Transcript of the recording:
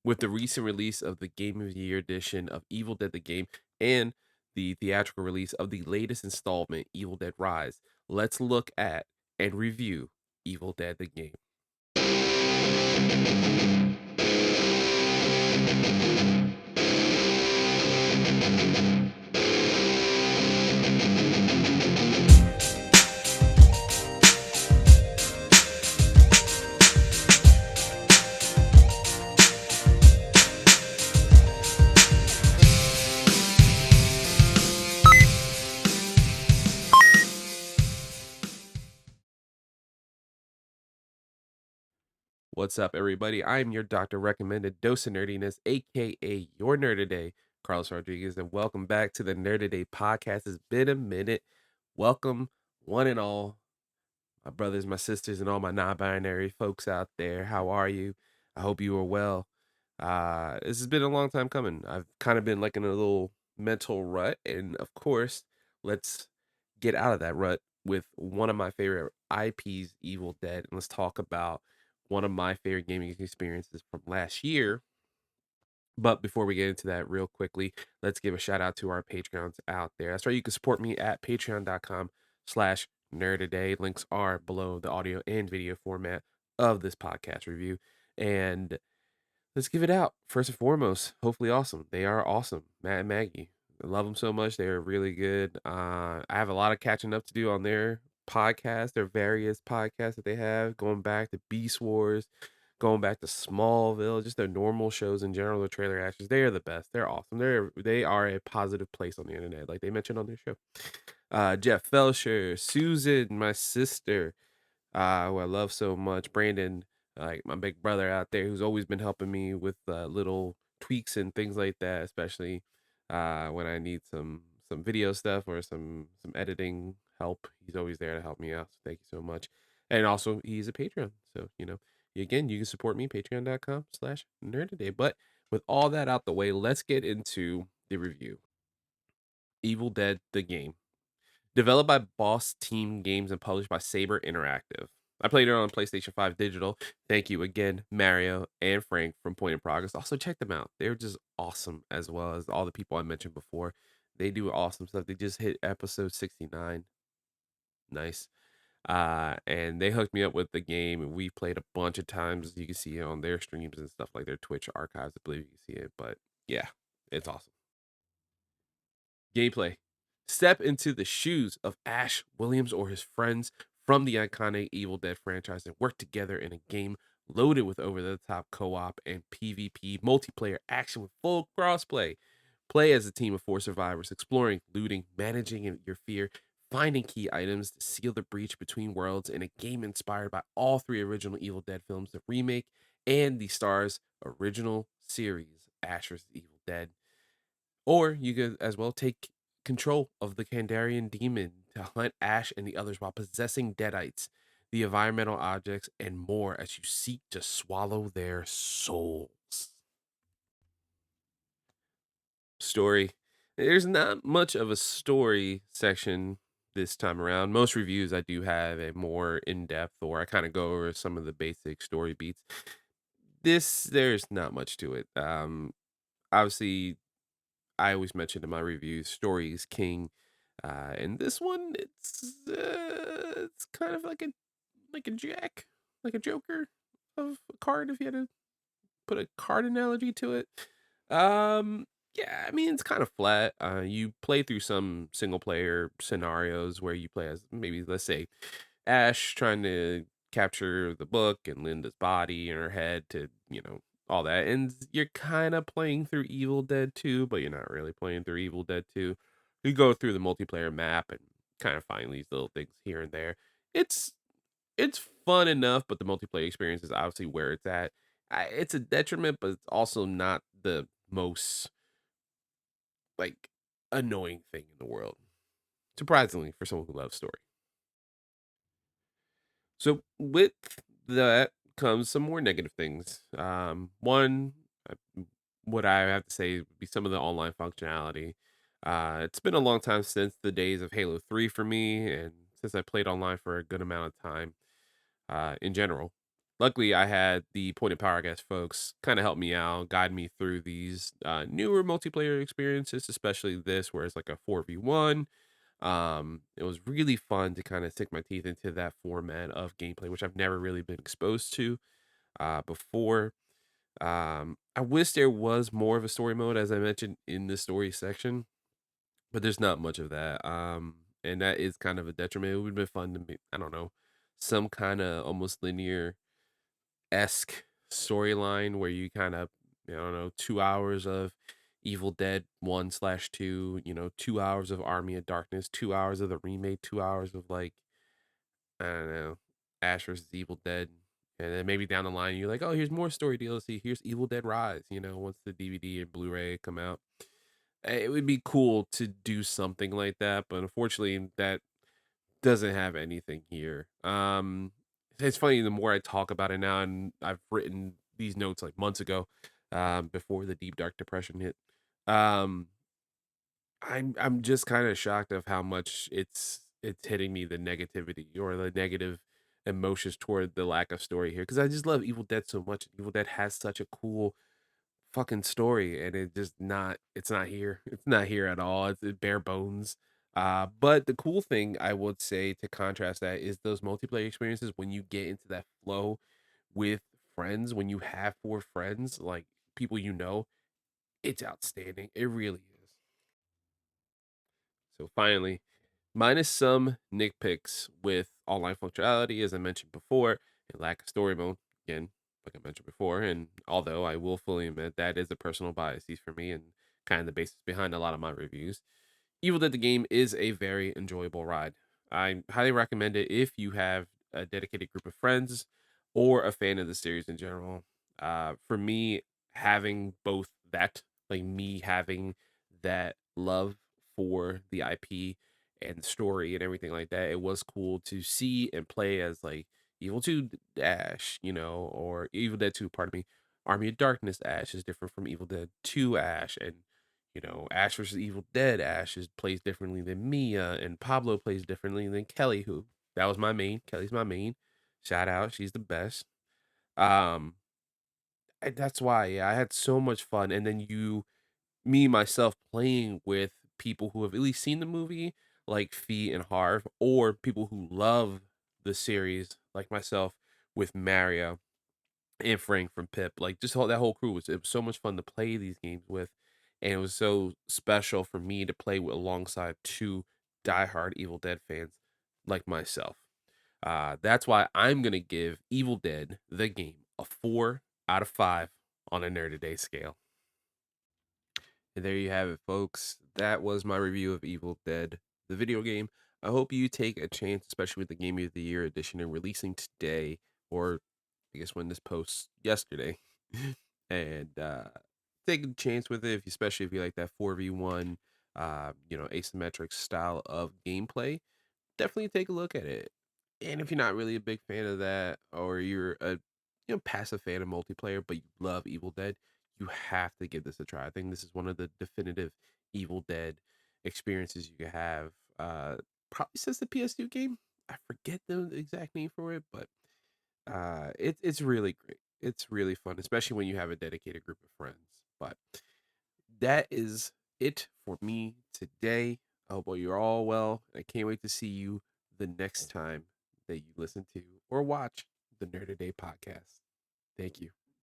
with the recent release of the Game of the Year edition of Evil Dead the Game and the theatrical release of the latest installment, Evil Dead Rise. Let's look at and review Evil Dead the Game. What's up, everybody? I'm your doctor recommended dose of nerdiness, aka your nerd today, Carlos Rodriguez, and welcome back to the Nerd Today podcast. It's been a minute. Welcome, one and all, my brothers, my sisters, and all my non-binary folks out there. How are you? I hope you are well. This has been a long time coming. I've kind of been like in a little mental rut, and of course, let's get out of that rut with one of my favorite IPs, Evil Dead, and let's talk about one of my favorite gaming experiences from last year. But before we get into that real quickly, let's give a shout out to our Patreons out there. That's right. You can support me at patreon.com/nerdaday. Links are below the audio and video format of this podcast review. And let's give it out. First and foremost, hopefully awesome. They are awesome. Matt and Maggie. I love them so much. They're really good. I have a lot of catching up to do on their podcast, their various podcasts that they have, going back to Beast Wars, going back to Smallville, just their normal shows in general, the trailer actions. They are the best. They're awesome. They are a positive place on the internet, like they mentioned on their show. Jeff Felsher, Susan, my sister, who I love so much. Brandon, like my big brother out there, who's always been helping me with little tweaks and things like that, especially when I need some video stuff or some editing help. He's always there to help me out. So thank you so much. And also, he's a Patreon, so again, you can support me patreon.com/nerdtoday. But with all that out the way, let's get into the review. Evil Dead the game. Developed by Boss Team Games and published by Saber Interactive. I played it on PlayStation 5 Digital. Thank you again, Mario and Frank from Point in Progress. Also, check them out. They're just awesome, as well as all the people I mentioned before. They do awesome stuff. They just hit episode 69. Nice. And they hooked me up with the game, and we played a bunch of times. You can see it on their streams and stuff, like their Twitch archives. I believe you can see it. But yeah, it's awesome. Gameplay. Step into the shoes of Ash Williams or his friends from the iconic Evil Dead franchise and work together in a game loaded with over the top co op and PvP multiplayer action with full crossplay. Play as a team of four survivors, exploring, looting, managing your fear, finding key items to seal the breach between worlds in a game inspired by all three original Evil Dead films, the remake, and the Star's original series, Ash vs. Evil Dead. Or you could as well take control of the Kandarian demon to hunt Ash and the others while possessing deadites, the environmental objects, and more as you seek to swallow their souls. Story. There's not much of a story section this time around. Most reviews I do have a more in-depth, or I kind of go over some of the basic story beats. There's not much to it. Obviously I always mention in my reviews, story is king. And this one, it's kind of like a jack, like a joker of a card. If you had to put a card analogy to it, yeah, I mean it's kind of flat. You play through some single player scenarios where you play as, maybe let's say Ash trying to capture the book and Linda's body in her head to, all that. And you're kind of playing through Evil Dead 2, but you're not really playing through Evil Dead 2. You go through the multiplayer map and kind of find these little things here and there. It's it's fun enough, but the multiplayer experience is obviously where it's at. It's a detriment, but it's also not the most like annoying thing in the world. Surprisingly, for someone who loves story. So with that comes some more negative things. One, what I have to say would be some of the online functionality. It's been a long time since the days of Halo 3 for me, and since I played online for a good amount of time in general. luckily, I had the Point of Power Guest folks kind of help me out, guide me through these newer multiplayer experiences, especially this, where it's like a 4v1. It was really fun to kind of stick my teeth into that format of gameplay, which I've never really been exposed to before. I wish there was more of a story mode, as I mentioned in the story section, but there's not much of that. And that is kind of a detriment. It would have been fun to make, I don't know, some kind of almost linear esque storyline where you kind of, I don't know, 2 hours of Evil Dead 1/2, 2 hours of Army of Darkness, 2 hours of the remake, 2 hours of like, I don't know, Ash versus Evil Dead. And then maybe down the line, you're like, oh, here's more story DLC. Here's Evil Dead Rise, once the DVD and Blu ray come out. It would be cool to do something like that. But unfortunately, that doesn't have anything here. It's funny, the more I talk about it now, and I've written these notes like months ago, before the deep dark depression hit. Um, I'm just kind of shocked of how much it's hitting me, the negativity or the negative emotions toward the lack of story here, because I just love Evil Dead so much. Evil Dead has such a cool fucking story, and it's not here. It's not here at all. It's bare bones. But the cool thing I would say to contrast that is those multiplayer experiences when you get into that flow with friends, when you have four friends, like people it's outstanding. It really is. So finally, minus some nitpicks with online functionality, as I mentioned before, and lack of story mode, again, like I mentioned before, and although I will fully admit that is a personal bias for me and kind of the basis behind a lot of my reviews, Evil Dead the game is a very enjoyable ride. I highly recommend it if you have a dedicated group of friends or a fan of the series in general. For me, having both that, like me having that love for the IP and story and everything like that, it was cool to see and play as like Evil 2 Ash, or Evil Dead 2, pardon me. Army of Darkness Ash is different from Evil Dead 2 Ash, and Ash versus Evil Dead, plays differently than Mia, and Pablo plays differently than Kelly, who that was my main. Kelly's my main. Shout out, she's the best. Um, and that's why, yeah, I had so much fun. And then me myself playing with people who have at least seen the movie, like Fee and Harv, or people who love the series, like myself, with Mario and Frank from Pip. Like just that whole crew it was so much fun to play these games with, and it was so special for me to play with alongside two diehard Evil Dead fans like myself. That's why I'm gonna give Evil Dead the game a 4 out of 5 on a Nerd a Day scale. And there you have it, folks. That was my review of Evil Dead, the video game. I hope you take a chance, especially with the Game of the Year edition and releasing today, or I guess when this posts yesterday, and take a chance with it, especially if you like that 4v1, asymmetric style of gameplay. Definitely take a look at it. And if you're not really a big fan of that, or you're a passive fan of multiplayer, but you love Evil Dead, you have to give this a try. I think this is one of the definitive Evil Dead experiences you can have. Probably since the PS2 game. I forget the exact name for it, but it's really great. It's really fun, especially when you have a dedicated group of friends. But that is it for me today. I hope all you're all well. I can't wait to see you the next time that you listen to or watch the Nerd a Day podcast. Thank you.